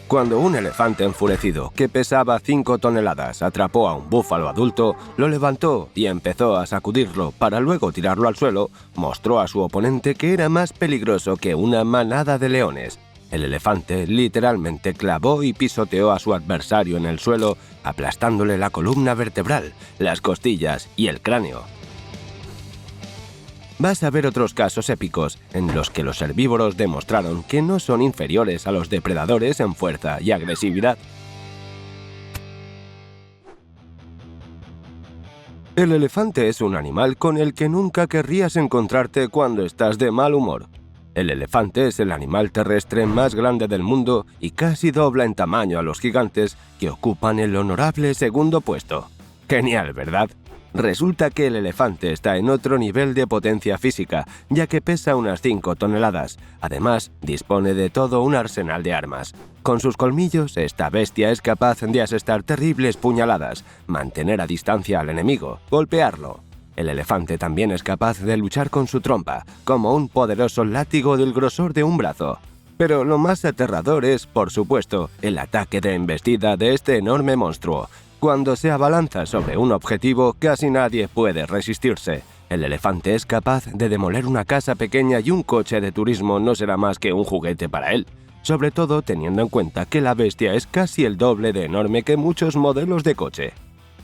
Cuando un elefante enfurecido, que pesaba 5 toneladas, atrapó a un búfalo adulto, lo levantó y empezó a sacudirlo para luego tirarlo al suelo, mostró a su oponente que era más peligroso que una manada de leones. El elefante literalmente clavó y pisoteó a su adversario en el suelo, aplastándole la columna vertebral, las costillas y el cráneo. Vas a ver otros casos épicos en los que los herbívoros demostraron que no son inferiores a los depredadores en fuerza y agresividad. El elefante es un animal con el que nunca querrías encontrarte cuando estás de mal humor. El elefante es el animal terrestre más grande del mundo y casi dobla en tamaño a los gigantes que ocupan el honorable segundo puesto. Genial, ¿verdad? Resulta que el elefante está en otro nivel de potencia física, ya que pesa unas 5 toneladas. Además, dispone de todo un arsenal de armas. Con sus colmillos, esta bestia es capaz de asestar terribles puñaladas, mantener a distancia al enemigo, golpearlo. El elefante también es capaz de luchar con su trompa, como un poderoso látigo del grosor de un brazo. Pero lo más aterrador es, por supuesto, el ataque de embestida de este enorme monstruo. Cuando se abalanza sobre un objetivo, casi nadie puede resistirse. El elefante es capaz de demoler una casa pequeña y un coche de turismo no será más que un juguete para él. Sobre todo teniendo en cuenta que la bestia es casi el doble de enorme que muchos modelos de coche.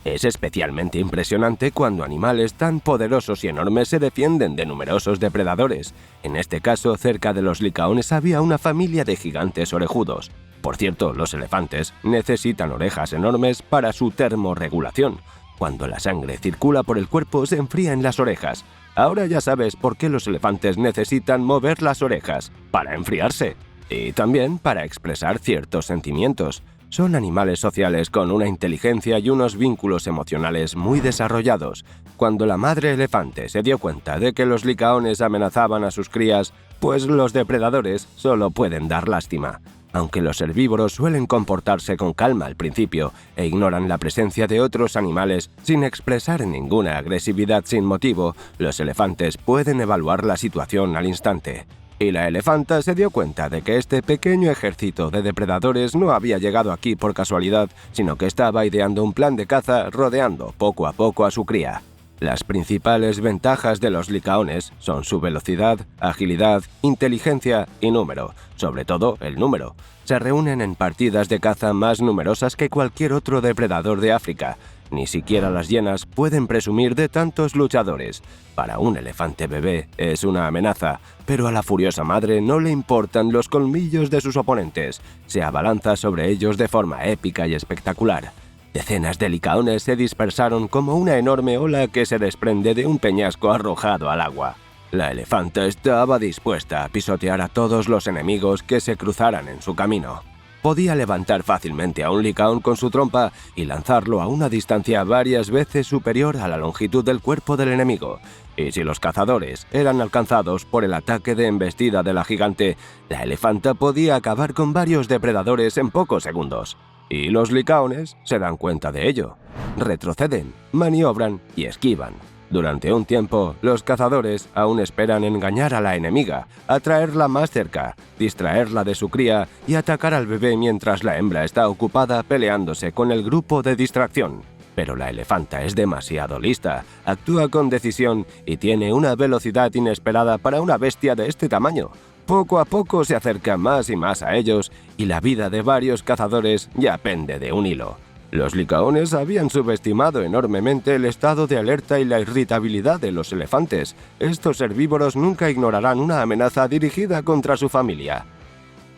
Es especialmente impresionante cuando animales tan poderosos y enormes se defienden de numerosos depredadores. En este caso, cerca de los licaones había una familia de gigantes orejudos. Por cierto, los elefantes necesitan orejas enormes para su termorregulación. Cuando la sangre circula por el cuerpo, se enfría en las orejas. Ahora ya sabes por qué los elefantes necesitan mover las orejas, para enfriarse. Y también para expresar ciertos sentimientos. Son animales sociales con una inteligencia y unos vínculos emocionales muy desarrollados. Cuando la madre elefante se dio cuenta de que los licaones amenazaban a sus crías, pues los depredadores solo pueden dar lástima. Aunque los herbívoros suelen comportarse con calma al principio e ignoran la presencia de otros animales sin expresar ninguna agresividad sin motivo, los elefantes pueden evaluar la situación al instante. Y la elefanta se dio cuenta de que este pequeño ejército de depredadores no había llegado aquí por casualidad, sino que estaba ideando un plan de caza rodeando poco a poco a su cría. Las principales ventajas de los licaones son su velocidad, agilidad, inteligencia y número, sobre todo el número. Se reúnen en partidas de caza más numerosas que cualquier otro depredador de África. Ni siquiera las hienas pueden presumir de tantos luchadores. Para un elefante bebé es una amenaza, pero a la furiosa madre no le importan los colmillos de sus oponentes. Se abalanza sobre ellos de forma épica y espectacular. Decenas de licaones se dispersaron como una enorme ola que se desprende de un peñasco arrojado al agua. La elefanta estaba dispuesta a pisotear a todos los enemigos que se cruzaran en su camino. Podía levantar fácilmente a un licaón con su trompa y lanzarlo a una distancia varias veces superior a la longitud del cuerpo del enemigo. Y si los cazadores eran alcanzados por el ataque de embestida de la gigante, la elefanta podía acabar con varios depredadores en pocos segundos. Y los licaones se dan cuenta de ello. Retroceden, maniobran y esquivan. Durante un tiempo, los cazadores aún esperan engañar a la enemiga, atraerla más cerca, distraerla de su cría y atacar al bebé mientras la hembra está ocupada peleándose con el grupo de distracción. Pero la elefanta es demasiado lista, actúa con decisión y tiene una velocidad inesperada para una bestia de este tamaño. Poco a poco se acerca más y más a ellos y la vida de varios cazadores ya pende de un hilo. Los licaones habían subestimado enormemente el estado de alerta y la irritabilidad de los elefantes. Estos herbívoros nunca ignorarán una amenaza dirigida contra su familia.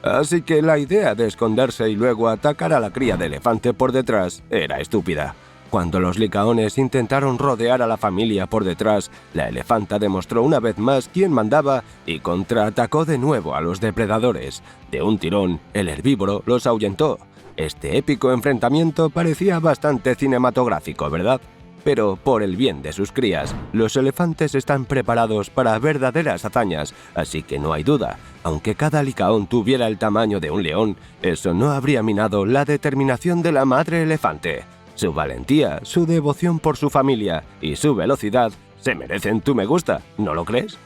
Así que la idea de esconderse y luego atacar a la cría de elefante por detrás era estúpida. Cuando los licaones intentaron rodear a la familia por detrás, la elefanta demostró una vez más quién mandaba y contraatacó de nuevo a los depredadores. De un tirón, el herbívoro los ahuyentó. Este épico enfrentamiento parecía bastante cinematográfico, ¿verdad? Pero por el bien de sus crías, los elefantes están preparados para verdaderas hazañas, así que no hay duda, aunque cada licaón tuviera el tamaño de un león, eso no habría minado la determinación de la madre elefante. Su valentía, su devoción por su familia y su velocidad se merecen tu me gusta, ¿no lo crees?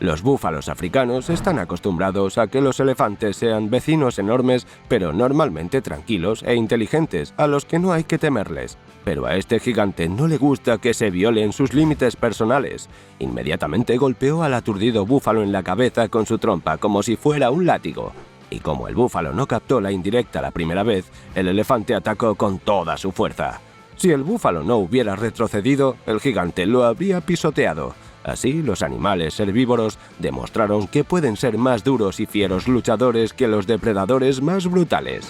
Los búfalos africanos están acostumbrados a que los elefantes sean vecinos enormes, pero normalmente tranquilos e inteligentes, a los que no hay que temerles. Pero a este gigante no le gusta que se violen sus límites personales. Inmediatamente golpeó al aturdido búfalo en la cabeza con su trompa como si fuera un látigo. Y como el búfalo no captó la indirecta la primera vez, el elefante atacó con toda su fuerza. Si el búfalo no hubiera retrocedido, el gigante lo habría pisoteado. Así, los animales herbívoros demostraron que pueden ser más duros y fieros luchadores que los depredadores más brutales.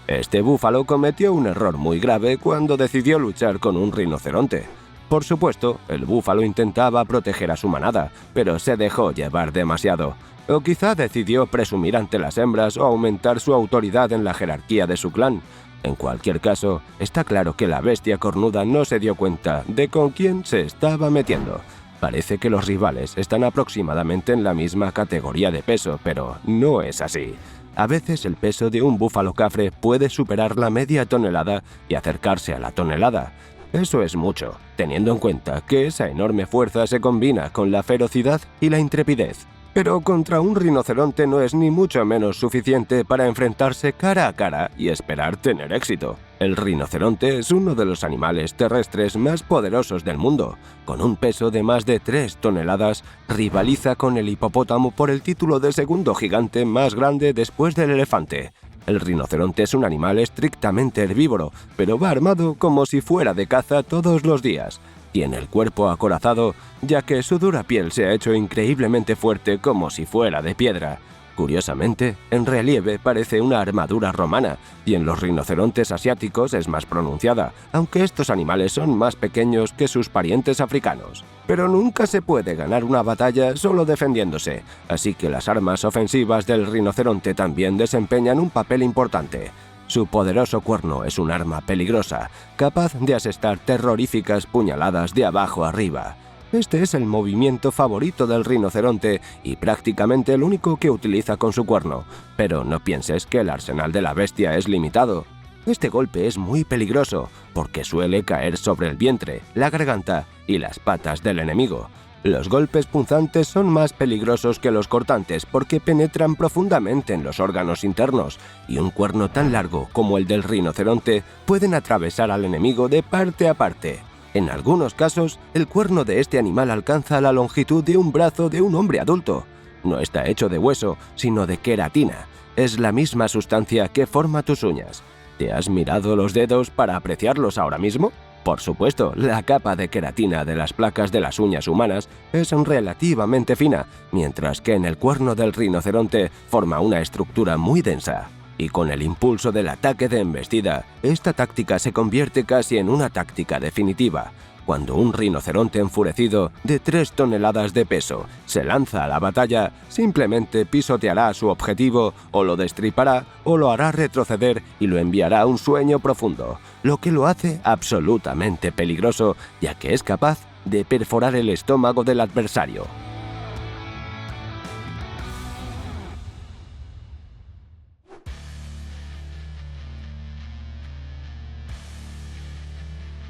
Este búfalo cometió un error muy grave cuando decidió luchar con un rinoceronte. Por supuesto, el búfalo intentaba proteger a su manada, pero se dejó llevar demasiado. O quizá decidió presumir ante las hembras o aumentar su autoridad en la jerarquía de su clan. En cualquier caso, está claro que la bestia cornuda no se dio cuenta de con quién se estaba metiendo. Parece que los rivales están aproximadamente en la misma categoría de peso, pero no es así. A veces el peso de un búfalo cafre puede superar la media tonelada y acercarse a la tonelada. Eso es mucho, teniendo en cuenta que esa enorme fuerza se combina con la ferocidad y la intrepidez. Pero contra un rinoceronte no es ni mucho menos suficiente para enfrentarse cara a cara y esperar tener éxito. El rinoceronte es uno de los animales terrestres más poderosos del mundo. Con un peso de más de 3 toneladas, rivaliza con el hipopótamo por el título de segundo gigante más grande después del elefante. El rinoceronte es un animal estrictamente herbívoro, pero va armado como si fuera de caza todos los días. Tiene el cuerpo acorazado, ya que su dura piel se ha hecho increíblemente fuerte como si fuera de piedra. Curiosamente, en relieve parece una armadura romana, y en los rinocerontes asiáticos es más pronunciada, aunque estos animales son más pequeños que sus parientes africanos. Pero nunca se puede ganar una batalla solo defendiéndose, así que las armas ofensivas del rinoceronte también desempeñan un papel importante. Su poderoso cuerno es un arma peligrosa, capaz de asestar terroríficas puñaladas de abajo arriba. Este es el movimiento favorito del rinoceronte y prácticamente el único que utiliza con su cuerno. Pero no pienses que el arsenal de la bestia es limitado. Este golpe es muy peligroso porque suele caer sobre el vientre, la garganta y las patas del enemigo. Los golpes punzantes son más peligrosos que los cortantes porque penetran profundamente en los órganos internos, y un cuerno tan largo como el del rinoceronte pueden atravesar al enemigo de parte a parte. En algunos casos, el cuerno de este animal alcanza la longitud de un brazo de un hombre adulto. No está hecho de hueso, sino de queratina. Es la misma sustancia que forma tus uñas. ¿Te has mirado los dedos para apreciarlos ahora mismo? Por supuesto, la capa de queratina de las placas de las uñas humanas es relativamente fina, mientras que en el cuerno del rinoceronte forma una estructura muy densa. Y con el impulso del ataque de embestida, esta táctica se convierte casi en una táctica definitiva. Cuando un rinoceronte enfurecido de 3 toneladas de peso se lanza a la batalla, simplemente pisoteará a su objetivo o lo destripará o lo hará retroceder y lo enviará a un sueño profundo, lo que lo hace absolutamente peligroso, ya que es capaz de perforar el estómago del adversario.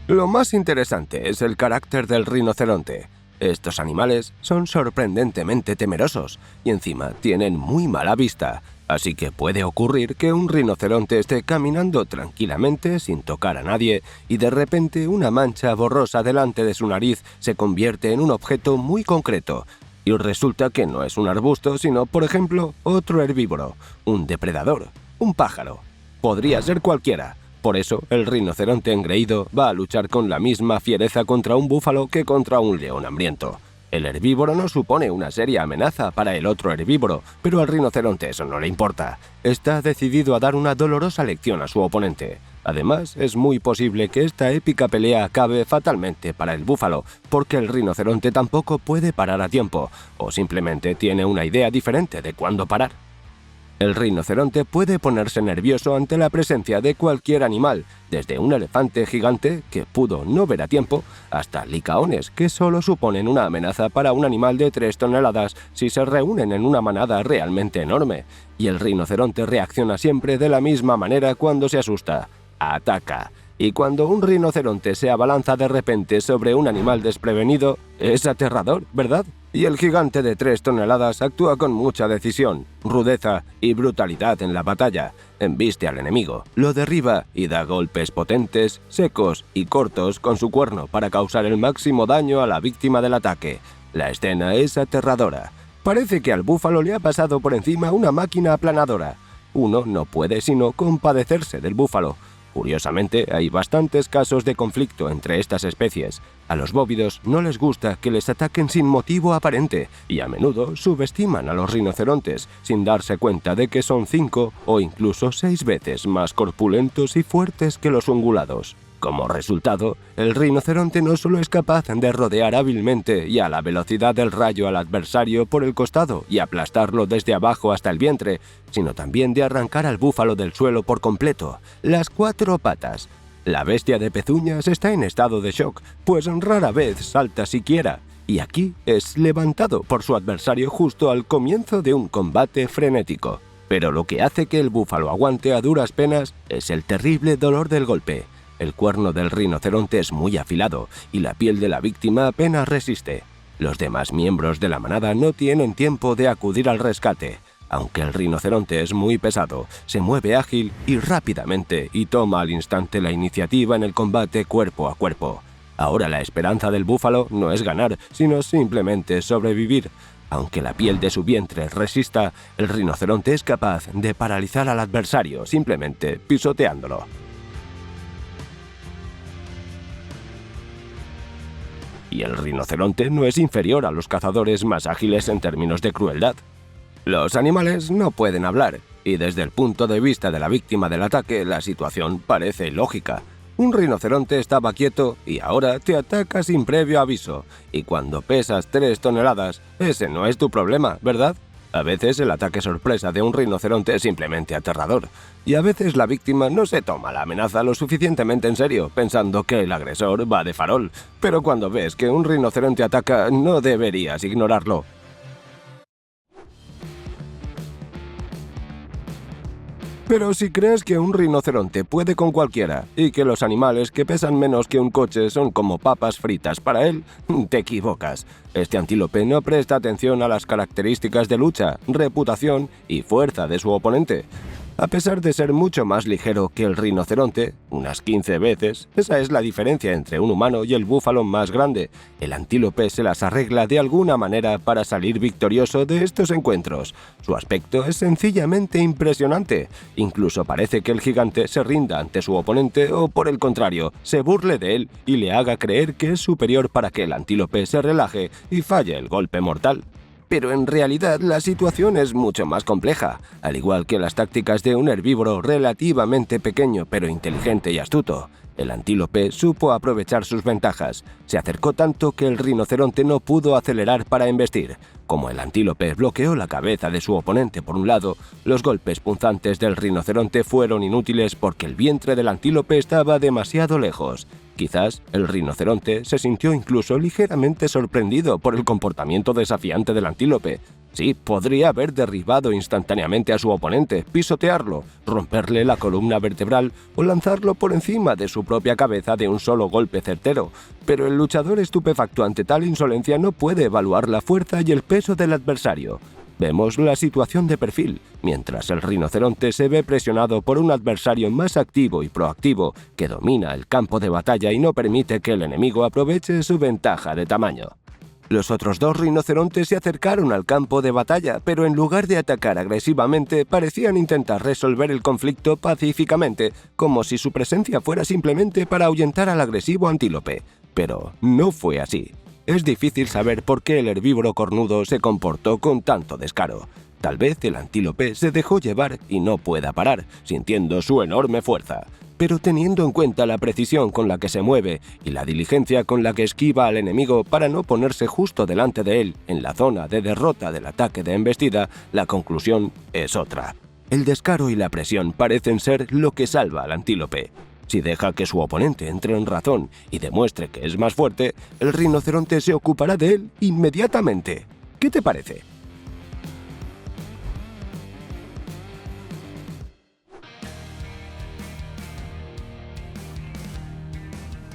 Lo más interesante es el carácter del rinoceronte. Estos animales son sorprendentemente temerosos y encima tienen muy mala vista, así que puede ocurrir que un rinoceronte esté caminando tranquilamente sin tocar a nadie y de repente una mancha borrosa delante de su nariz se convierte en un objeto muy concreto. Y resulta que no es un arbusto, sino, por ejemplo, otro herbívoro, un depredador, un pájaro. Podría ser cualquiera. Por eso, el rinoceronte engreído va a luchar con la misma fiereza contra un búfalo que contra un león hambriento. El herbívoro no supone una seria amenaza para el otro herbívoro, pero al rinoceronte eso no le importa. Está decidido a dar una dolorosa lección a su oponente. Además, es muy posible que esta épica pelea acabe fatalmente para el búfalo, porque el rinoceronte tampoco puede parar a tiempo, o simplemente tiene una idea diferente de cuándo parar. El rinoceronte puede ponerse nervioso ante la presencia de cualquier animal, desde un elefante gigante que pudo no ver a tiempo, hasta licaones que solo suponen una amenaza para un animal de 3 toneladas si se reúnen en una manada realmente enorme. Y el rinoceronte reacciona siempre de la misma manera cuando se asusta. Ataca. Y cuando un rinoceronte se abalanza de repente sobre un animal desprevenido, es aterrador, ¿verdad? Y el gigante de 3 toneladas actúa con mucha decisión, rudeza y brutalidad en la batalla. Embiste al enemigo, lo derriba y da golpes potentes, secos y cortos con su cuerno para causar el máximo daño a la víctima del ataque. La escena es aterradora. Parece que al búfalo le ha pasado por encima una máquina aplanadora. Uno no puede sino compadecerse del búfalo. Curiosamente, hay bastantes casos de conflicto entre estas especies. A los bóvidos no les gusta que les ataquen sin motivo aparente y a menudo subestiman a los rinocerontes sin darse cuenta de que son 5 o incluso 6 veces más corpulentos y fuertes que los ungulados. Como resultado, el rinoceronte no solo es capaz de rodear hábilmente y a la velocidad del rayo al adversario por el costado y aplastarlo desde abajo hasta el vientre, sino también de arrancar al búfalo del suelo por completo, las 4 patas. La bestia de pezuñas está en estado de shock, pues rara vez salta siquiera, y aquí es levantado por su adversario justo al comienzo de un combate frenético. Pero lo que hace que el búfalo aguante a duras penas es el terrible dolor del golpe. El cuerno del rinoceronte es muy afilado y la piel de la víctima apenas resiste. Los demás miembros de la manada no tienen tiempo de acudir al rescate. Aunque el rinoceronte es muy pesado, se mueve ágil y rápidamente y toma al instante la iniciativa en el combate cuerpo a cuerpo. Ahora la esperanza del búfalo no es ganar, sino simplemente sobrevivir. Aunque la piel de su vientre resista, el rinoceronte es capaz de paralizar al adversario simplemente pisoteándolo. Y el rinoceronte no es inferior a los cazadores más ágiles en términos de crueldad. Los animales no pueden hablar, y desde el punto de vista de la víctima del ataque, la situación parece lógica. Un rinoceronte estaba quieto y ahora te ataca sin previo aviso, y cuando pesas 3 toneladas, ese no es tu problema, ¿verdad? A veces el ataque sorpresa de un rinoceronte es simplemente aterrador, y a veces la víctima no se toma la amenaza lo suficientemente en serio, pensando que el agresor va de farol. Pero cuando ves que un rinoceronte ataca, no deberías ignorarlo. Pero si crees que un rinoceronte puede con cualquiera y que los animales que pesan menos que un coche son como papas fritas para él, te equivocas. Este antílope no presta atención a las características de lucha, reputación y fuerza de su oponente. A pesar de ser mucho más ligero que el rinoceronte, unas 15 veces, esa es la diferencia entre un humano y el búfalo más grande. El antílope se las arregla de alguna manera para salir victorioso de estos encuentros. Su aspecto es sencillamente impresionante. Incluso parece que el gigante se rinda ante su oponente o, por el contrario, se burle de él y le haga creer que es superior para que el antílope se relaje y falle el golpe mortal. Pero en realidad la situación es mucho más compleja, al igual que las tácticas de un herbívoro relativamente pequeño pero inteligente y astuto. El antílope supo aprovechar sus ventajas. Se acercó tanto que el rinoceronte no pudo acelerar para embestir. Como el antílope bloqueó la cabeza de su oponente por un lado, los golpes punzantes del rinoceronte fueron inútiles porque el vientre del antílope estaba demasiado lejos. Quizás el rinoceronte se sintió incluso ligeramente sorprendido por el comportamiento desafiante del antílope. Sí, podría haber derribado instantáneamente a su oponente, pisotearlo, romperle la columna vertebral o lanzarlo por encima de su propia cabeza de un solo golpe certero. Pero el luchador estupefacto ante tal insolencia no puede evaluar la fuerza y el peso del adversario. Vemos la situación de perfil, mientras el rinoceronte se ve presionado por un adversario más activo y proactivo que domina el campo de batalla y no permite que el enemigo aproveche su ventaja de tamaño. Los otros 2 rinocerontes se acercaron al campo de batalla, pero en lugar de atacar agresivamente, parecían intentar resolver el conflicto pacíficamente, como si su presencia fuera simplemente para ahuyentar al agresivo antílope. Pero no fue así. Es difícil saber por qué el herbívoro cornudo se comportó con tanto descaro. Tal vez el antílope se dejó llevar y no pueda parar, sintiendo su enorme fuerza. Pero teniendo en cuenta la precisión con la que se mueve y la diligencia con la que esquiva al enemigo para no ponerse justo delante de él en la zona de derrota del ataque de embestida, la conclusión es otra. El descaro y la presión parecen ser lo que salva al antílope. Si deja que su oponente entre en razón y demuestre que es más fuerte, el rinoceronte se ocupará de él inmediatamente. ¿Qué te parece?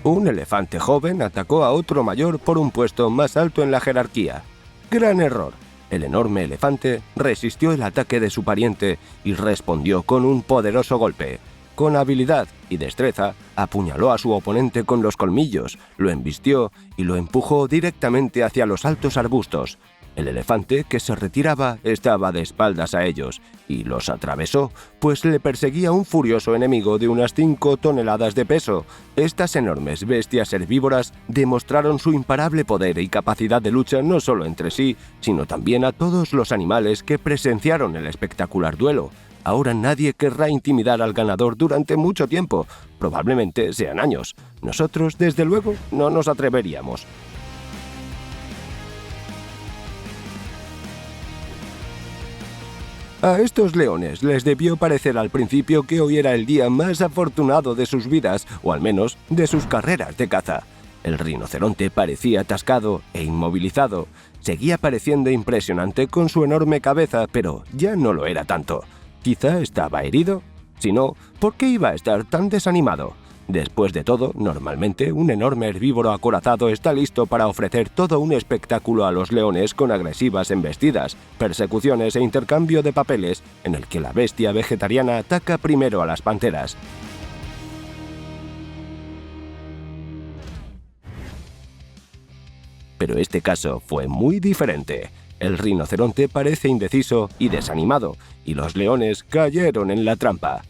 Un elefante joven atacó a otro mayor por un puesto más alto en la jerarquía. ¡Gran error! El enorme elefante resistió el ataque de su pariente y respondió con un poderoso golpe. Con habilidad y destreza, apuñaló a su oponente con los colmillos, lo embistió y lo empujó directamente hacia los altos arbustos. El elefante, que se retiraba, estaba de espaldas a ellos y los atravesó, pues le perseguía un furioso enemigo de unas 5 toneladas de peso. Estas enormes bestias herbívoras demostraron su imparable poder y capacidad de lucha no solo entre sí, sino también a todos los animales que presenciaron el espectacular duelo. Ahora nadie querrá intimidar al ganador durante mucho tiempo, probablemente sean años. Nosotros, desde luego, no nos atreveríamos. A estos leones les debió parecer al principio que hoy era el día más afortunado de sus vidas, o al menos de sus carreras de caza. El rinoceronte parecía atascado e inmovilizado. Seguía pareciendo impresionante con su enorme cabeza, pero ya no lo era tanto. ¿Quizá estaba herido? Si no, ¿por qué iba a estar tan desanimado? Después de todo, normalmente un enorme herbívoro acorazado está listo para ofrecer todo un espectáculo a los leones con agresivas embestidas, persecuciones e intercambio de papeles en el que la bestia vegetariana ataca primero a las panteras. Pero este caso fue muy diferente. El rinoceronte parece indeciso y desanimado, y los leones cayeron en la trampa.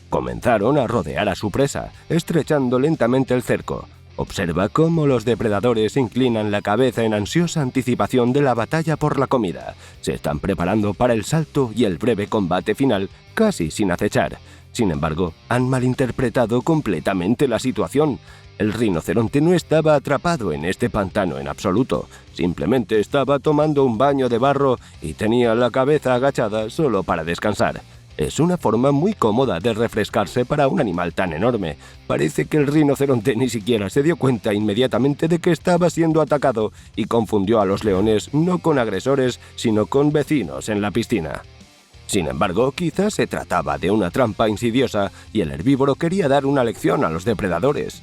Comenzaron a rodear a su presa, estrechando lentamente el cerco. Observa cómo los depredadores inclinan la cabeza en ansiosa anticipación de la batalla por la comida. Se están preparando para el salto y el breve combate final, casi sin acechar. Sin embargo, han malinterpretado completamente la situación. El rinoceronte no estaba atrapado en este pantano en absoluto. Simplemente estaba tomando un baño de barro y tenía la cabeza agachada solo para descansar. Es una forma muy cómoda de refrescarse para un animal tan enorme. Parece que el rinoceronte ni siquiera se dio cuenta inmediatamente de que estaba siendo atacado y confundió a los leones no con agresores, sino con vecinos en la piscina. Sin embargo, quizás se trataba de una trampa insidiosa y el herbívoro quería dar una lección a los depredadores.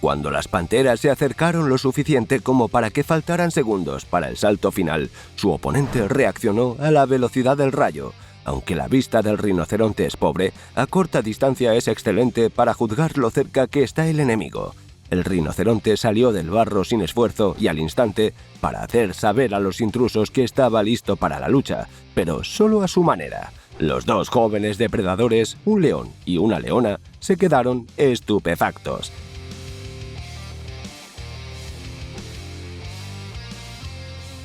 Cuando las panteras se acercaron lo suficiente como para que faltaran segundos para el salto final, su oponente reaccionó a la velocidad del rayo. Aunque la vista del rinoceronte es pobre, a corta distancia es excelente para juzgar lo cerca que está el enemigo. El rinoceronte salió del barro sin esfuerzo y al instante para hacer saber a los intrusos que estaba listo para la lucha, pero solo a su manera. Los dos jóvenes depredadores, un león y una leona, se quedaron estupefactos.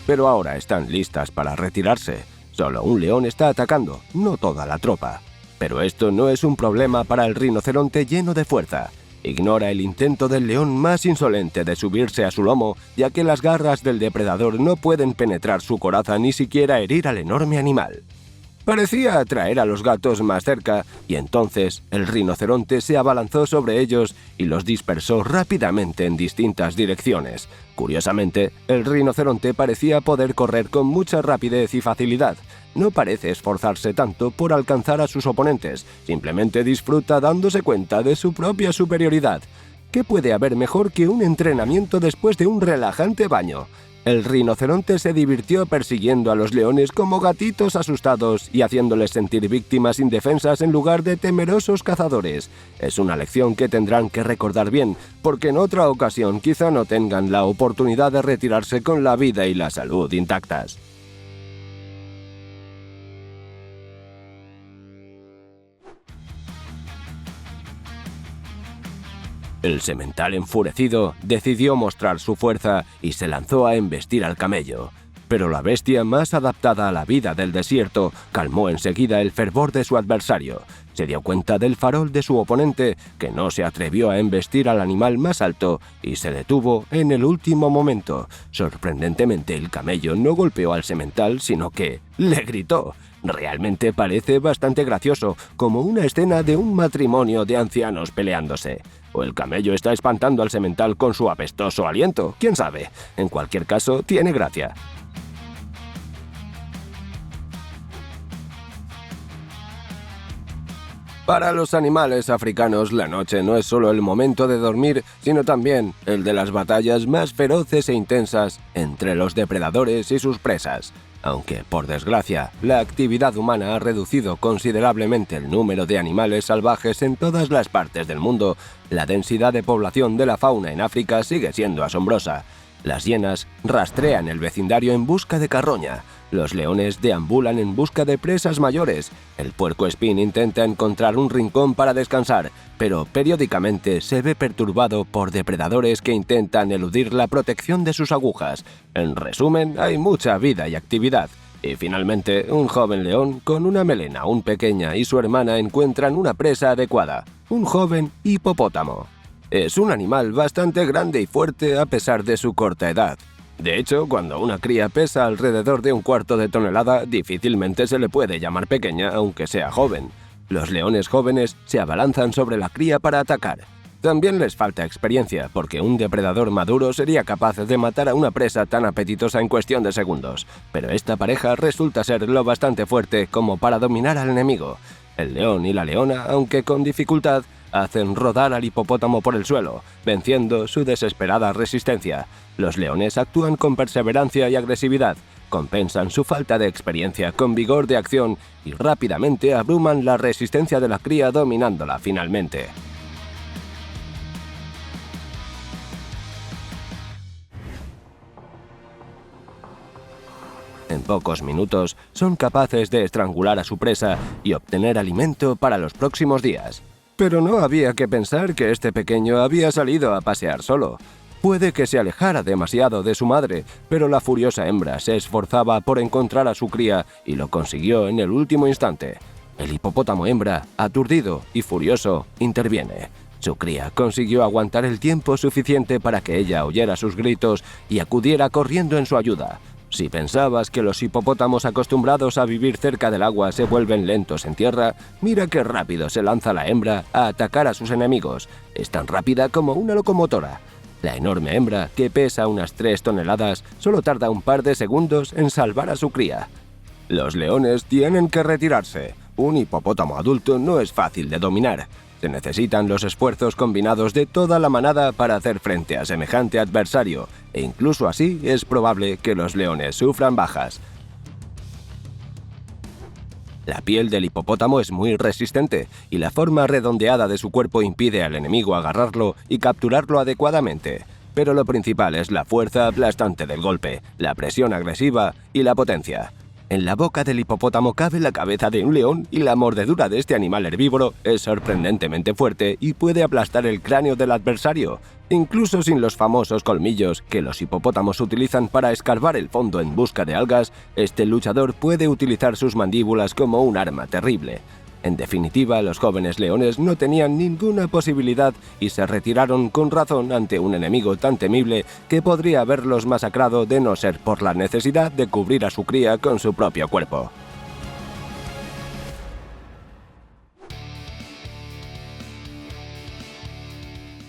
Pero ahora están listas para retirarse. Solo un león está atacando, no toda la tropa. Pero esto no es un problema para el rinoceronte lleno de fuerza. Ignora el intento del león más insolente de subirse a su lomo, ya que las garras del depredador no pueden penetrar su coraza ni siquiera herir al enorme animal. Parecía atraer a los gatos más cerca, y entonces el rinoceronte se abalanzó sobre ellos y los dispersó rápidamente en distintas direcciones. Curiosamente, el rinoceronte parecía poder correr con mucha rapidez y facilidad. No parece esforzarse tanto por alcanzar a sus oponentes, simplemente disfruta dándose cuenta de su propia superioridad. ¿Qué puede haber mejor que un entrenamiento después de un relajante baño? El rinoceronte se divirtió persiguiendo a los leones como gatitos asustados y haciéndoles sentir víctimas indefensas en lugar de temerosos cazadores. Es una lección que tendrán que recordar bien, porque en otra ocasión quizá no tengan la oportunidad de retirarse con la vida y la salud intactas. El semental enfurecido decidió mostrar su fuerza y se lanzó a embestir al camello. Pero la bestia más adaptada a la vida del desierto calmó enseguida el fervor de su adversario. Se dio cuenta del farol de su oponente, que no se atrevió a embestir al animal más alto y se detuvo en el último momento. Sorprendentemente, el camello no golpeó al semental, sino que le gritó. Realmente parece bastante gracioso, como una escena de un matrimonio de ancianos peleándose. O el camello está espantando al semental con su apestoso aliento, quién sabe. En cualquier caso, tiene gracia. Para los animales africanos, la noche no es solo el momento de dormir, sino también el de las batallas más feroces e intensas entre los depredadores y sus presas. Aunque, por desgracia, la actividad humana ha reducido considerablemente el número de animales salvajes en todas las partes del mundo, la densidad de población de la fauna en África sigue siendo asombrosa. Las hienas rastrean el vecindario en busca de carroña, los leones deambulan en busca de presas mayores, el puercoespín intenta encontrar un rincón para descansar, pero periódicamente se ve perturbado por depredadores que intentan eludir la protección de sus agujas. En resumen, hay mucha vida y actividad. Y finalmente, un joven león con una melena aún pequeña y su hermana encuentran una presa adecuada, un joven hipopótamo. Es un animal bastante grande y fuerte a pesar de su corta edad. De hecho, cuando una cría pesa alrededor de 1/4 de tonelada, difícilmente se le puede llamar pequeña aunque sea joven. Los leones jóvenes se abalanzan sobre la cría para atacar. También les falta experiencia, porque un depredador maduro sería capaz de matar a una presa tan apetitosa en cuestión de segundos. Pero esta pareja resulta ser lo bastante fuerte como para dominar al enemigo. El león y la leona, aunque con dificultad, hacen rodar al hipopótamo por el suelo, venciendo su desesperada resistencia. Los leones actúan con perseverancia y agresividad, compensan su falta de experiencia con vigor de acción y rápidamente abruman la resistencia de la cría dominándola finalmente. En pocos minutos son capaces de estrangular a su presa y obtener alimento para los próximos días. Pero no había que pensar que este pequeño había salido a pasear solo. Puede que se alejara demasiado de su madre, pero la furiosa hembra se esforzaba por encontrar a su cría y lo consiguió en el último instante. El hipopótamo hembra, aturdido y furioso, interviene. Su cría consiguió aguantar el tiempo suficiente para que ella oyera sus gritos y acudiera corriendo en su ayuda. Si pensabas que los hipopótamos acostumbrados a vivir cerca del agua se vuelven lentos en tierra, mira qué rápido se lanza la hembra a atacar a sus enemigos. Es tan rápida como una locomotora. La enorme hembra, que pesa unas 3 toneladas, solo tarda un par de segundos en salvar a su cría. Los leones tienen que retirarse. Un hipopótamo adulto no es fácil de dominar. Se necesitan los esfuerzos combinados de toda la manada para hacer frente a semejante adversario, e incluso así es probable que los leones sufran bajas. La piel del hipopótamo es muy resistente, y la forma redondeada de su cuerpo impide al enemigo agarrarlo y capturarlo adecuadamente. Pero lo principal es la fuerza aplastante del golpe, la presión agresiva y la potencia. En la boca del hipopótamo cabe la cabeza de un león y la mordedura de este animal herbívoro es sorprendentemente fuerte y puede aplastar el cráneo del adversario, incluso sin los famosos colmillos que los hipopótamos utilizan para escarbar el fondo en busca de algas. Este luchador puede utilizar sus mandíbulas como un arma terrible. En definitiva, los jóvenes leones no tenían ninguna posibilidad y se retiraron con razón ante un enemigo tan temible que podría haberlos masacrado de no ser por la necesidad de cubrir a su cría con su propio cuerpo.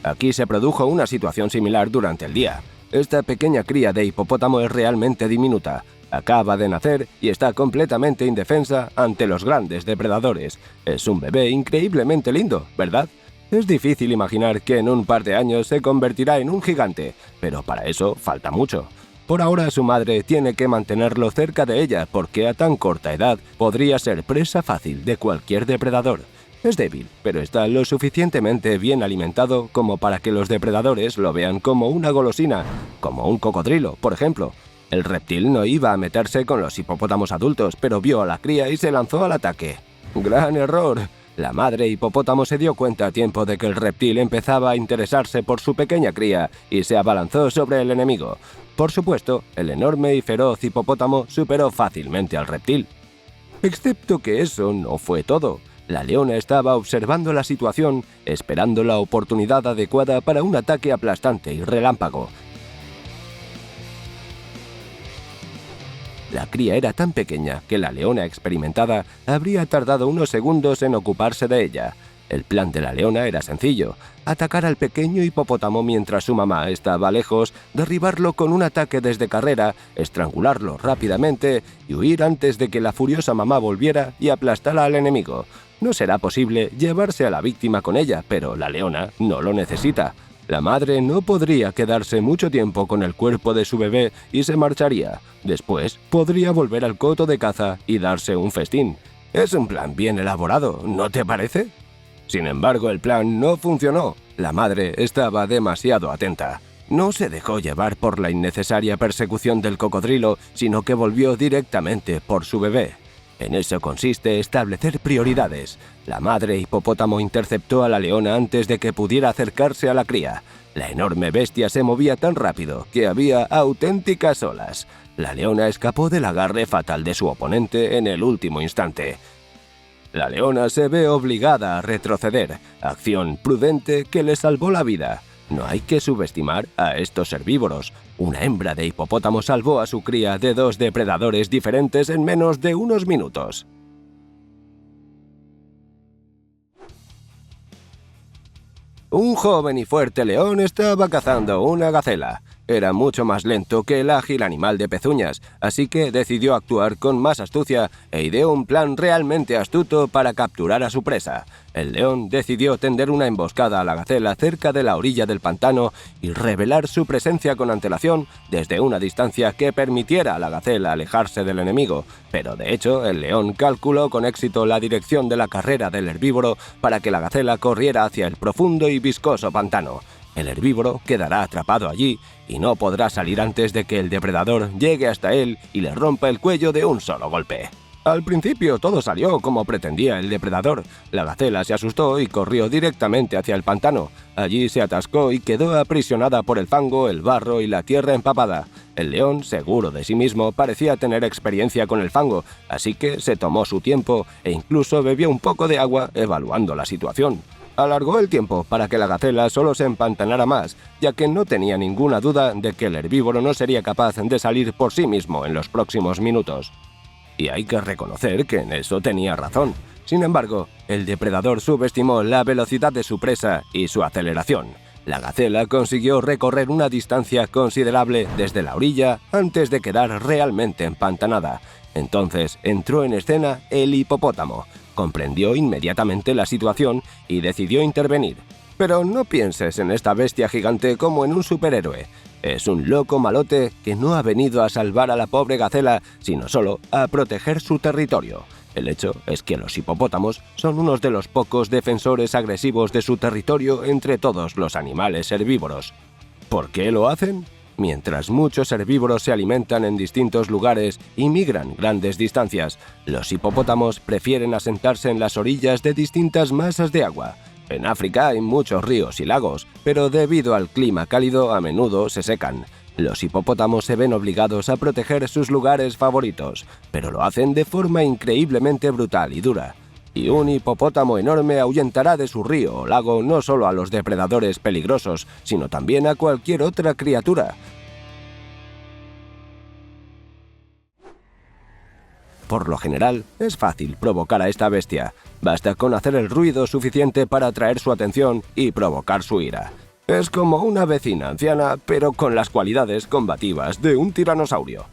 Aquí se produjo una situación similar durante el día. Esta pequeña cría de hipopótamo es realmente diminuta. Acaba de nacer y está completamente indefensa ante los grandes depredadores. Es un bebé increíblemente lindo, ¿verdad? Es difícil imaginar que en un par de años se convertirá en un gigante, pero para eso falta mucho. Por ahora su madre tiene que mantenerlo cerca de ella porque a tan corta edad podría ser presa fácil de cualquier depredador. Es débil, pero está lo suficientemente bien alimentado como para que los depredadores lo vean como una golosina, como un cocodrilo, por ejemplo. El reptil no iba a meterse con los hipopótamos adultos, pero vio a la cría y se lanzó al ataque. ¡Gran error! La madre hipopótamo se dio cuenta a tiempo de que el reptil empezaba a interesarse por su pequeña cría y se abalanzó sobre el enemigo. Por supuesto, el enorme y feroz hipopótamo superó fácilmente al reptil. Excepto que eso no fue todo. La leona estaba observando la situación, esperando la oportunidad adecuada para un ataque aplastante y relámpago. La cría era tan pequeña que la leona experimentada habría tardado unos segundos en ocuparse de ella. El plan de la leona era sencillo: atacar al pequeño hipopótamo mientras su mamá estaba lejos, derribarlo con un ataque desde carrera, estrangularlo rápidamente y huir antes de que la furiosa mamá volviera y aplastara al enemigo. No será posible llevarse a la víctima con ella, pero la leona no lo necesita. La madre no podría quedarse mucho tiempo con el cuerpo de su bebé y se marcharía. Después podría volver al coto de caza y darse un festín. Es un plan bien elaborado, ¿no te parece? Sin embargo, el plan no funcionó. La madre estaba demasiado atenta. No se dejó llevar por la innecesaria persecución del cocodrilo, sino que volvió directamente por su bebé. En eso consiste establecer prioridades. La madre hipopótamo interceptó a la leona antes de que pudiera acercarse a la cría. La enorme bestia se movía tan rápido que había auténticas olas. La leona escapó del agarre fatal de su oponente en el último instante. La leona se ve obligada a retroceder, acción prudente que le salvó la vida. No hay que subestimar a estos herbívoros. Una hembra de hipopótamo salvó a su cría de 2 depredadores diferentes en menos de unos minutos. Un joven y fuerte león estaba cazando una gacela. Era mucho más lento que el ágil animal de pezuñas, así que decidió actuar con más astucia e ideó un plan realmente astuto para capturar a su presa. El león decidió tender una emboscada a la gacela cerca de la orilla del pantano y revelar su presencia con antelación desde una distancia que permitiera a la gacela alejarse del enemigo. Pero de hecho, el león calculó con éxito la dirección de la carrera del herbívoro para que la gacela corriera hacia el profundo y viscoso pantano. El herbívoro quedará atrapado allí y no podrá salir antes de que el depredador llegue hasta él y le rompa el cuello de un solo golpe. Al principio todo salió como pretendía el depredador. La gacela se asustó y corrió directamente hacia el pantano. Allí se atascó y quedó aprisionada por el fango, el barro y la tierra empapada. El león, seguro de sí mismo, parecía tener experiencia con el fango, así que se tomó su tiempo e incluso bebió un poco de agua evaluando la situación. Alargó el tiempo para que la gacela solo se empantanara más, ya que no tenía ninguna duda de que el herbívoro no sería capaz de salir por sí mismo en los próximos minutos. Y hay que reconocer que en eso tenía razón. Sin embargo, el depredador subestimó la velocidad de su presa y su aceleración. La gacela consiguió recorrer una distancia considerable desde la orilla antes de quedar realmente empantanada. Entonces entró en escena el hipopótamo. Comprendió inmediatamente la situación y decidió intervenir. Pero no pienses en esta bestia gigante como en un superhéroe. Es un loco malote que no ha venido a salvar a la pobre gacela, sino solo a proteger su territorio. El hecho es que los hipopótamos son unos de los pocos defensores agresivos de su territorio entre todos los animales herbívoros. ¿Por qué lo hacen? Mientras muchos herbívoros se alimentan en distintos lugares y migran grandes distancias, los hipopótamos prefieren asentarse en las orillas de distintas masas de agua. En África hay muchos ríos y lagos, pero debido al clima cálido a menudo se secan. Los hipopótamos se ven obligados a proteger sus lugares favoritos, pero lo hacen de forma increíblemente brutal y dura. Y un hipopótamo enorme ahuyentará de su río o lago no solo a los depredadores peligrosos, sino también a cualquier otra criatura. Por lo general, es fácil provocar a esta bestia. Basta con hacer el ruido suficiente para atraer su atención y provocar su ira. Es como una vecina anciana, pero con las cualidades combativas de un tiranosaurio.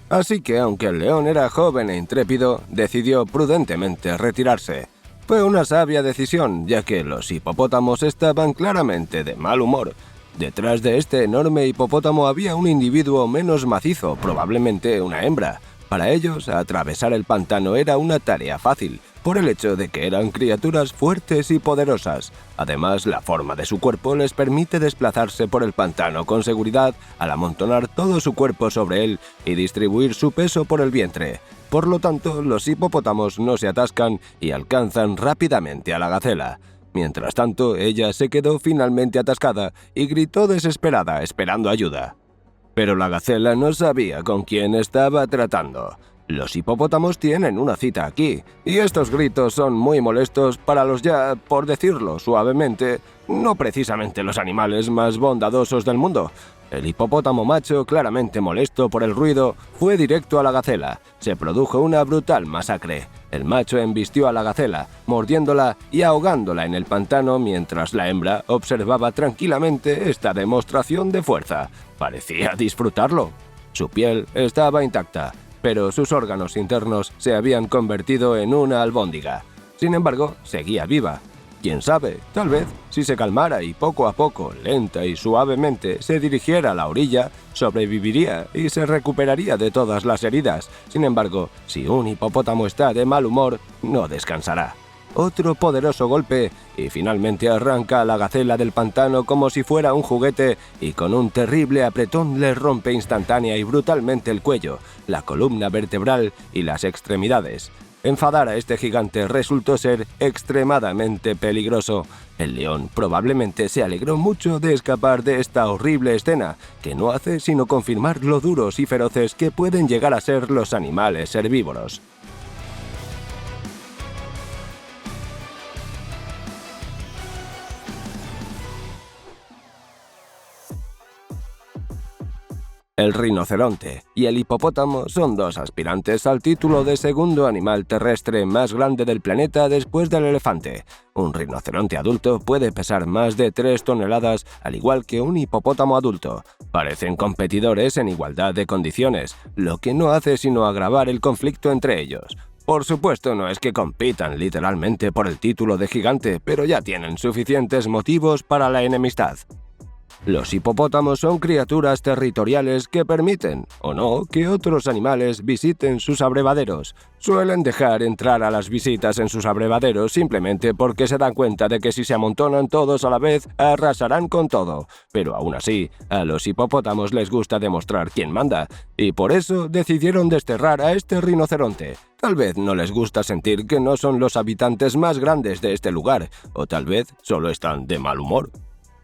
Así que, aunque el león era joven e intrépido, decidió prudentemente retirarse. Fue una sabia decisión, ya que los hipopótamos estaban claramente de mal humor. Detrás de este enorme hipopótamo había un individuo menos macizo, probablemente una hembra. Para ellos, atravesar el pantano era una tarea fácil, por el hecho de que eran criaturas fuertes y poderosas. Además, la forma de su cuerpo les permite desplazarse por el pantano con seguridad al amontonar todo su cuerpo sobre él y distribuir su peso por el vientre. Por lo tanto, los hipopótamos no se atascan y alcanzan rápidamente a la gacela. Mientras tanto, ella se quedó finalmente atascada y gritó desesperada, esperando ayuda. Pero la gacela no sabía con quién estaba tratando. Los hipopótamos tienen una cita aquí, y estos gritos son muy molestos para los ya, por decirlo suavemente, no precisamente los animales más bondadosos del mundo. El hipopótamo macho, claramente molesto por el ruido, fue directo a la gacela. Se produjo una brutal masacre. El macho embistió a la gacela, mordiéndola y ahogándola en el pantano mientras la hembra observaba tranquilamente esta demostración de fuerza. Parecía disfrutarlo. Su piel estaba intacta, pero sus órganos internos se habían convertido en una albóndiga. Sin embargo, seguía viva. Quién sabe, tal vez, si se calmara y poco a poco, lenta y suavemente, se dirigiera a la orilla, sobreviviría y se recuperaría de todas las heridas. Sin embargo, si un hipopótamo está de mal humor, no descansará. Otro poderoso golpe y finalmente arranca a la gacela del pantano como si fuera un juguete y con un terrible apretón le rompe instantánea y brutalmente el cuello, la columna vertebral y las extremidades. Enfadar a este gigante resultó ser extremadamente peligroso. El león probablemente se alegró mucho de escapar de esta horrible escena, que no hace sino confirmar lo duros y feroces que pueden llegar a ser los animales herbívoros. El rinoceronte y el hipopótamo son dos aspirantes al título de segundo animal terrestre más grande del planeta después del elefante. Un rinoceronte adulto puede pesar más de 3 toneladas, al igual que un hipopótamo adulto. Parecen competidores en igualdad de condiciones, lo que no hace sino agravar el conflicto entre ellos. Por supuesto, no es que compitan literalmente por el título de gigante, pero ya tienen suficientes motivos para la enemistad. Los hipopótamos son criaturas territoriales que permiten, o no, que otros animales visiten sus abrevaderos. Suelen dejar entrar a las visitas en sus abrevaderos simplemente porque se dan cuenta de que si se amontonan todos a la vez, arrasarán con todo. Pero aún así, a los hipopótamos les gusta demostrar quién manda, y por eso decidieron desterrar a este rinoceronte. Tal vez no les gusta sentir que no son los habitantes más grandes de este lugar, o tal vez solo están de mal humor.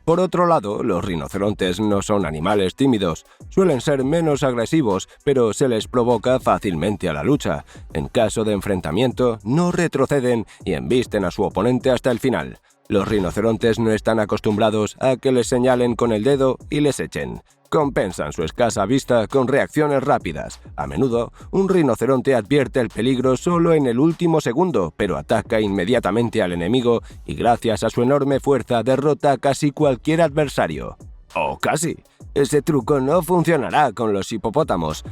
Por otro lado, los rinocerontes no son animales tímidos, suelen ser menos agresivos, pero se les provoca fácilmente a la lucha. En caso de enfrentamiento, no retroceden y embisten a su oponente hasta el final. Los rinocerontes no están acostumbrados a que les señalen con el dedo y les echen. Compensan su escasa vista con reacciones rápidas. A menudo, un rinoceronte advierte el peligro solo en el último segundo, pero ataca inmediatamente al enemigo y gracias a su enorme fuerza derrota a casi cualquier adversario. ¡O casi! Ese truco no funcionará con los hipopótamos.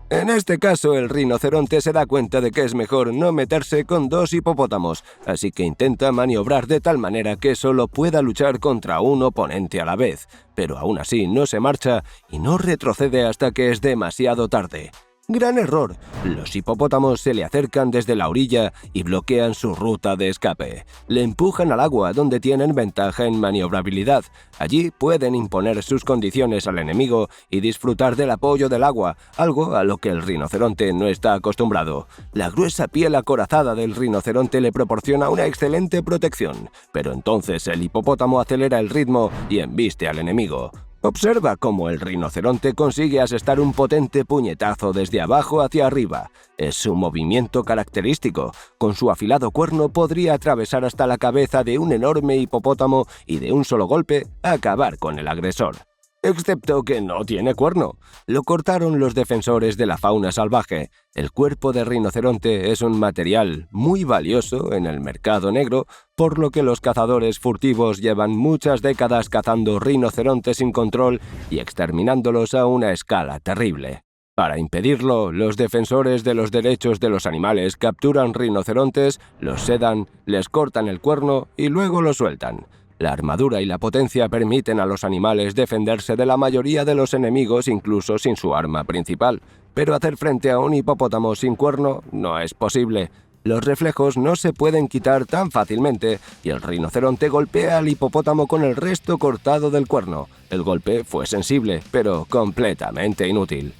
En este caso, el rinoceronte se da cuenta de que es mejor no meterse con dos hipopótamos, así que intenta maniobrar de tal manera que solo pueda luchar contra un oponente a la vez, pero aún así no se marcha y no retrocede hasta que es demasiado tarde. ¡Gran error! Los hipopótamos se le acercan desde la orilla y bloquean su ruta de escape. Le empujan al agua, donde tienen ventaja en maniobrabilidad. Allí pueden imponer sus condiciones al enemigo y disfrutar del apoyo del agua, algo a lo que el rinoceronte no está acostumbrado. La gruesa piel acorazada del rinoceronte le proporciona una excelente protección, pero entonces el hipopótamo acelera el ritmo y embiste al enemigo. Observa cómo el rinoceronte consigue asestar un potente puñetazo desde abajo hacia arriba. Es su movimiento característico. Con su afilado cuerno podría atravesar hasta la cabeza de un enorme hipopótamo y de un solo golpe acabar con el agresor. Excepto que no tiene cuerno. Lo cortaron los defensores de la fauna salvaje. El cuerpo de rinoceronte es un material muy valioso en el mercado negro, por lo que los cazadores furtivos llevan muchas décadas cazando rinocerontes sin control y exterminándolos a una escala terrible. Para impedirlo, los defensores de los derechos de los animales capturan rinocerontes, los sedan, les cortan el cuerno y luego los sueltan. La armadura y la potencia permiten a los animales defenderse de la mayoría de los enemigos incluso sin su arma principal, pero hacer frente a un hipopótamo sin cuerno no es posible. Los reflejos no se pueden quitar tan fácilmente y el rinoceronte golpea al hipopótamo con el resto cortado del cuerno. El golpe fue sensible, pero completamente inútil.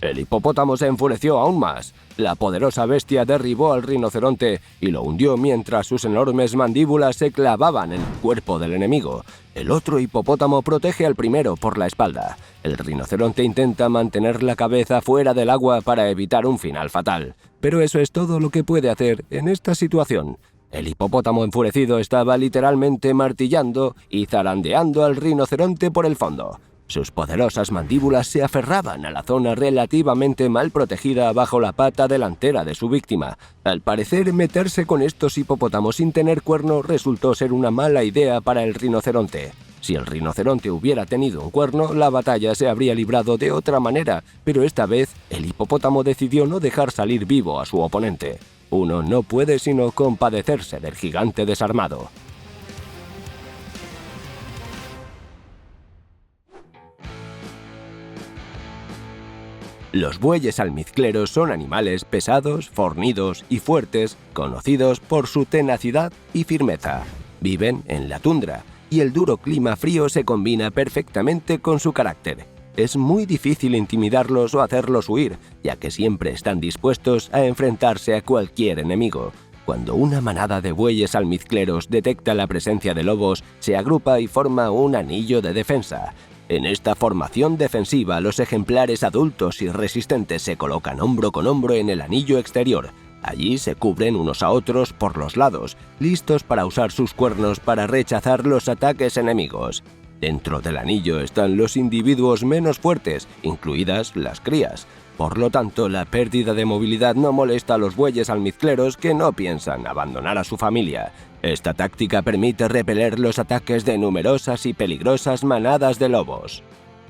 El hipopótamo se enfureció aún más. La poderosa bestia derribó al rinoceronte y lo hundió mientras sus enormes mandíbulas se clavaban en el cuerpo del enemigo. El otro hipopótamo protege al primero por la espalda. El rinoceronte intenta mantener la cabeza fuera del agua para evitar un final fatal. Pero eso es todo lo que puede hacer en esta situación. El hipopótamo enfurecido estaba literalmente martillando y zarandeando al rinoceronte por el fondo. Sus poderosas mandíbulas se aferraban a la zona relativamente mal protegida bajo la pata delantera de su víctima. Al parecer, meterse con estos hipopótamos sin tener cuerno resultó ser una mala idea para el rinoceronte. Si el rinoceronte hubiera tenido un cuerno, la batalla se habría librado de otra manera, pero esta vez el hipopótamo decidió no dejar salir vivo a su oponente. Uno no puede sino compadecerse del gigante desarmado. Los bueyes almizcleros son animales pesados, fornidos y fuertes, conocidos por su tenacidad y firmeza. Viven en la tundra, y el duro clima frío se combina perfectamente con su carácter. Es muy difícil intimidarlos o hacerlos huir, ya que siempre están dispuestos a enfrentarse a cualquier enemigo. Cuando una manada de bueyes almizcleros detecta la presencia de lobos, se agrupa y forma un anillo de defensa. En esta formación defensiva, los ejemplares adultos y resistentes se colocan hombro con hombro en el anillo exterior. Allí se cubren unos a otros por los lados, listos para usar sus cuernos para rechazar los ataques enemigos. Dentro del anillo están los individuos menos fuertes, incluidas las crías. Por lo tanto, la pérdida de movilidad no molesta a los bueyes almizcleros que no piensan abandonar a su familia. Esta táctica permite repeler los ataques de numerosas y peligrosas manadas de lobos.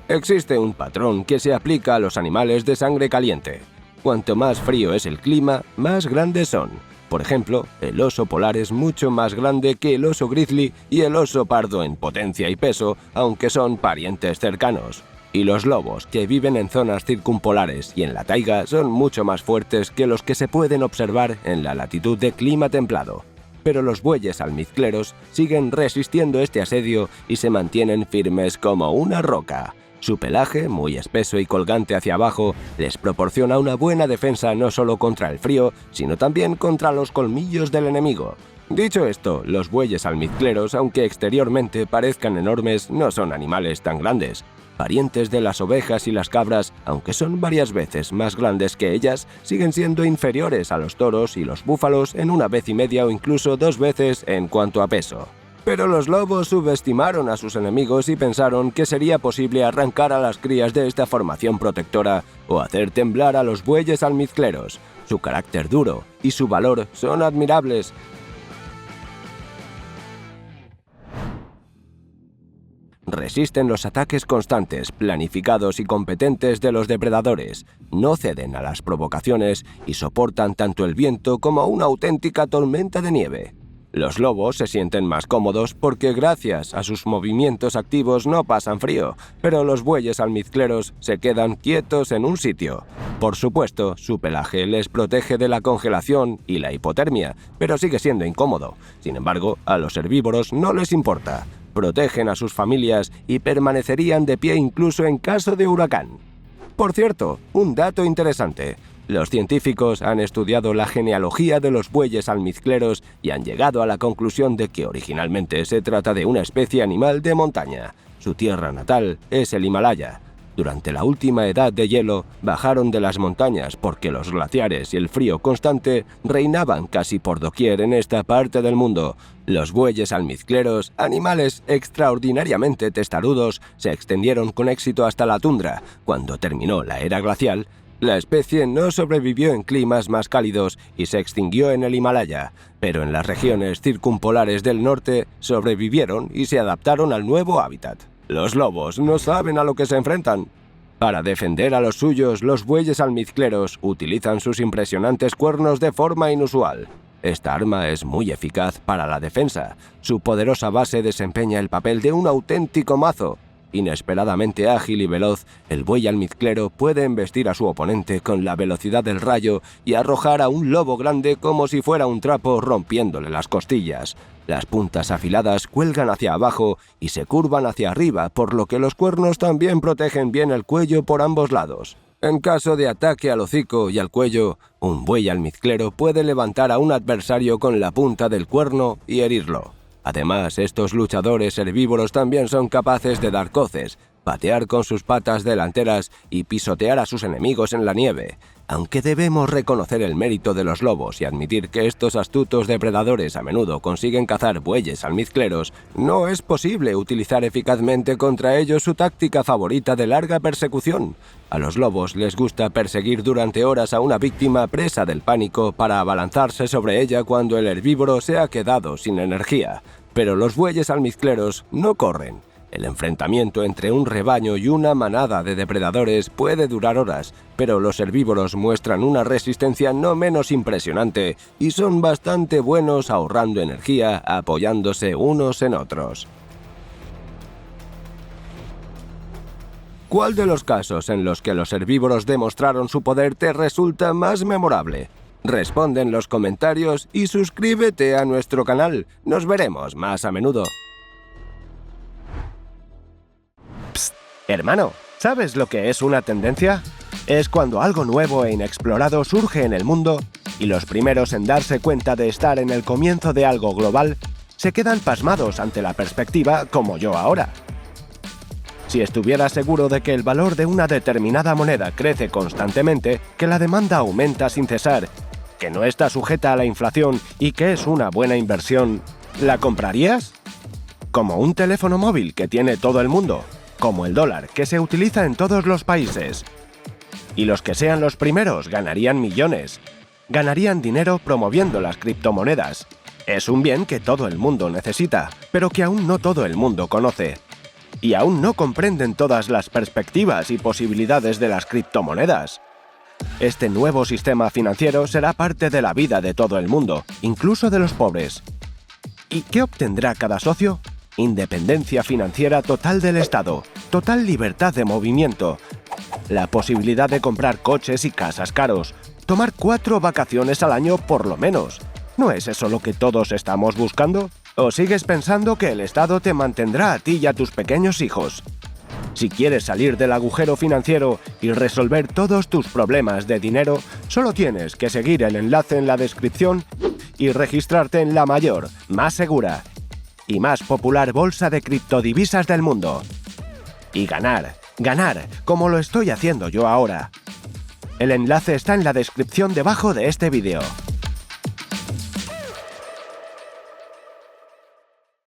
Existe un patrón que se aplica a los animales de sangre caliente. Cuanto más frío es el clima, más grandes son. Por ejemplo, el oso polar es mucho más grande que el oso grizzly y el oso pardo en potencia y peso, aunque son parientes cercanos. Y los lobos, que viven en zonas circumpolares y en la taiga, son mucho más fuertes que los que se pueden observar en la latitud de clima templado. Pero los bueyes almizcleros siguen resistiendo este asedio y se mantienen firmes como una roca. Su pelaje, muy espeso y colgante hacia abajo, les proporciona una buena defensa no solo contra el frío, sino también contra los colmillos del enemigo. Dicho esto, los bueyes almizcleros, aunque exteriormente parezcan enormes, no son animales tan grandes. Parientes de las ovejas y las cabras, aunque son varias veces más grandes que ellas, siguen siendo inferiores a los toros y los búfalos en 1,5 veces o incluso 2 veces en cuanto a peso. Pero los lobos subestimaron a sus enemigos y pensaron que sería posible arrancar a las crías de esta formación protectora o hacer temblar a los bueyes almizcleros. Su carácter duro y su valor son admirables. Resisten los ataques constantes, planificados y competentes de los depredadores, no ceden a las provocaciones y soportan tanto el viento como una auténtica tormenta de nieve. Los lobos se sienten más cómodos porque gracias a sus movimientos activos no pasan frío, pero los bueyes almizcleros se quedan quietos en un sitio. Por supuesto, su pelaje les protege de la congelación y la hipotermia, pero sigue siendo incómodo. Sin embargo, a los herbívoros no les importa. Protegen a sus familias y permanecerían de pie incluso en caso de huracán. Por cierto, un dato interesante. Los científicos han estudiado la genealogía de los bueyes almizcleros y han llegado a la conclusión de que originalmente se trata de una especie animal de montaña. Su tierra natal es el Himalaya. Durante la última edad de hielo, bajaron de las montañas porque los glaciares y el frío constante reinaban casi por doquier en esta parte del mundo. Los bueyes almizcleros, animales extraordinariamente testarudos, se extendieron con éxito hasta la tundra. Cuando terminó la era glacial, la especie no sobrevivió en climas más cálidos y se extinguió en el Himalaya, pero en las regiones circumpolares del norte sobrevivieron y se adaptaron al nuevo hábitat. Los lobos no saben a lo que se enfrentan. Para defender a los suyos, los bueyes almizcleros utilizan sus impresionantes cuernos de forma inusual. Esta arma es muy eficaz para la defensa. Su poderosa base desempeña el papel de un auténtico mazo. Inesperadamente ágil y veloz, el buey almizclero puede embestir a su oponente con la velocidad del rayo y arrojar a un lobo grande como si fuera un trapo, rompiéndole las costillas. Las puntas afiladas cuelgan hacia abajo y se curvan hacia arriba, por lo que los cuernos también protegen bien el cuello por ambos lados. En caso de ataque al hocico y al cuello, un buey almizclero puede levantar a un adversario con la punta del cuerno y herirlo. Además, estos luchadores herbívoros también son capaces de dar coces, patear con sus patas delanteras y pisotear a sus enemigos en la nieve. Aunque debemos reconocer el mérito de los lobos y admitir que estos astutos depredadores a menudo consiguen cazar bueyes almizcleros, no es posible utilizar eficazmente contra ellos su táctica favorita de larga persecución. A los lobos les gusta perseguir durante horas a una víctima presa del pánico para abalanzarse sobre ella cuando el herbívoro se ha quedado sin energía. Pero los bueyes almizcleros no corren. El enfrentamiento entre un rebaño y una manada de depredadores puede durar horas, pero los herbívoros muestran una resistencia no menos impresionante y son bastante buenos ahorrando energía apoyándose unos en otros. ¿Cuál de los casos en los que los herbívoros demostraron su poder te resulta más memorable? Responde en los comentarios y suscríbete a nuestro canal. Nos veremos más a menudo. Psst, hermano, ¿sabes lo que es una tendencia? Es cuando algo nuevo e inexplorado surge en el mundo y los primeros en darse cuenta de estar en el comienzo de algo global se quedan pasmados ante la perspectiva, como yo ahora. Si estuvieras seguro de que el valor de una determinada moneda crece constantemente, que la demanda aumenta sin cesar, que no está sujeta a la inflación y que es una buena inversión, ¿la comprarías? Como un teléfono móvil que tiene todo el mundo, como el dólar que se utiliza en todos los países. Y los que sean los primeros ganarían millones. Ganarían dinero promoviendo las criptomonedas. Es un bien que todo el mundo necesita, pero que aún no todo el mundo conoce. Y aún no comprenden todas las perspectivas y posibilidades de las criptomonedas. Este nuevo sistema financiero será parte de la vida de todo el mundo, incluso de los pobres. ¿Y qué obtendrá cada socio? Independencia financiera total del Estado, total libertad de movimiento, la posibilidad de comprar coches y casas caros, tomar 4 vacaciones al año por lo menos. ¿No es eso lo que todos estamos buscando? ¿O sigues pensando que el Estado te mantendrá a ti y a tus pequeños hijos? Si quieres salir del agujero financiero y resolver todos tus problemas de dinero, solo tienes que seguir el enlace en la descripción y registrarte en la mayor, más segura y más popular bolsa de criptodivisas del mundo. Y ganar, como lo estoy haciendo yo ahora. El enlace está en la descripción debajo de este vídeo.